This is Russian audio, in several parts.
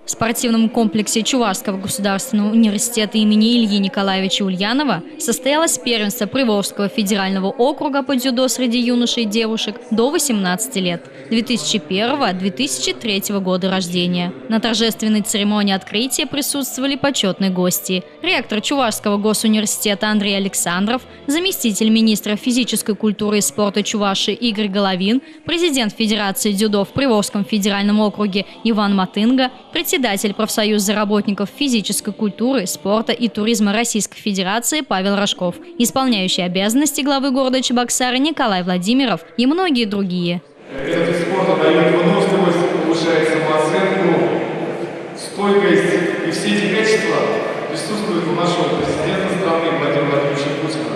В спортивном комплексе Чувашского государственного университета имени Ильи Николаевича Ульянова состоялось первенство Приволжского федерального округа по дзюдо среди юношей и девушек до 18 лет 2001-2003 года рождения. На торжественной церемонии открытия присутствовали почетные гости. Ректор Чувашского госуниверситета Андрей Александров, заместитель министра физической культуры и спорта Чувашии Игорь Головин, президент Федерации дзюдо в Приволжском федеральном округе Иван Матынга, председатель профсоюза работников физической культуры, спорта и туризма Российской Федерации Павел Рожков, исполняющий обязанности главы города Чебоксары Николай Владимиров и многие другие. Этот вид спорта дает выносливость, повышает самооценку, стойкость, и все эти качества присутствуют у нашего президента страны Владимира Владимировича Путина.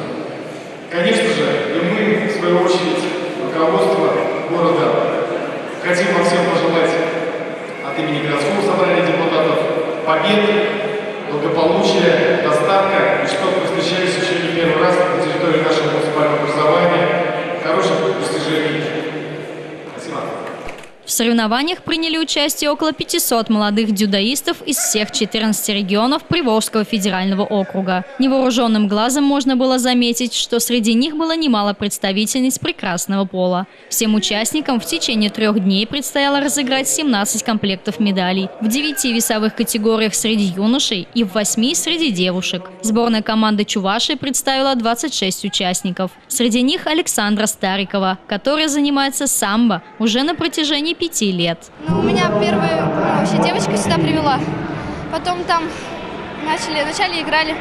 Конечно же, и мы, в свою очередь, руководство города, хотим вам всем пожелать от имени городского собрания депутатов победы, благополучия, достатка, и чтобы мы встречались еще не первый раз на территории нашего муниципального образования, хороших достижений. Спасибо. В соревнованиях приняли участие около 500 молодых дзюдоистов из всех 14 регионов Приволжского федерального округа. Невооруженным глазом можно было заметить, что среди них было немало представительниц прекрасного пола. Всем участникам в течение 3 дней предстояло разыграть 17 комплектов медалей в 9 весовых категориях среди юношей и в 8 среди девушек. Сборная команды Чувашии представила 26 участников. Среди них Александра Старикова, которая занимается самбо уже на протяжении 5 лет. У меня вообще девочка сюда привела. Потом там вначале играли,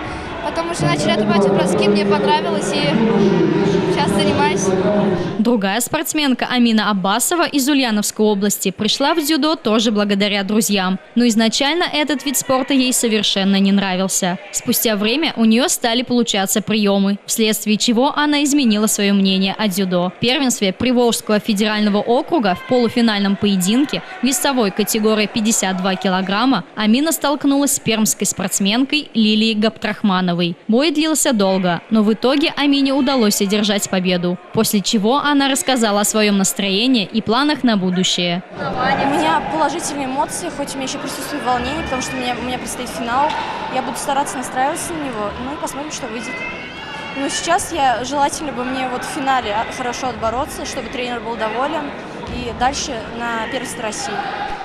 потом уже начали отрубать броски, мне понравилось и сейчас занимаюсь. Другая спортсменка Амина Аббасова из Ульяновской области пришла в дзюдо тоже благодаря друзьям. Но изначально этот вид спорта ей совершенно не нравился. Спустя время у нее стали получаться приемы, вследствие чего она изменила свое мнение о дзюдо. В первенстве Приволжского федерального округа в полуфинальном поединке весовой категории 52 килограмма Амина столкнулась с пермской спортсменкой Лилией Габдрахмановой. Бой длился долго, но в итоге Амине удалось одержать победу, после чего она рассказала о своем настроении и планах на будущее. У меня положительные эмоции, хоть у меня еще присутствует волнение, потому что у меня предстоит финал. Я буду стараться настраиваться на него, ну и посмотрим, что выйдет. Но сейчас желательно бы мне в финале хорошо отбороться, чтобы тренер был доволен, и дальше на первенство России.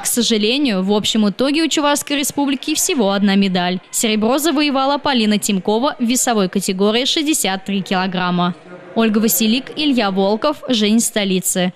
К сожалению, в общем итоге у Чувашской республики всего одна медаль. Серебро завоевала Полина Тимкова в весовой категории 63 килограмма. Ольга Василик, Илья Волков, Жизнь столицы.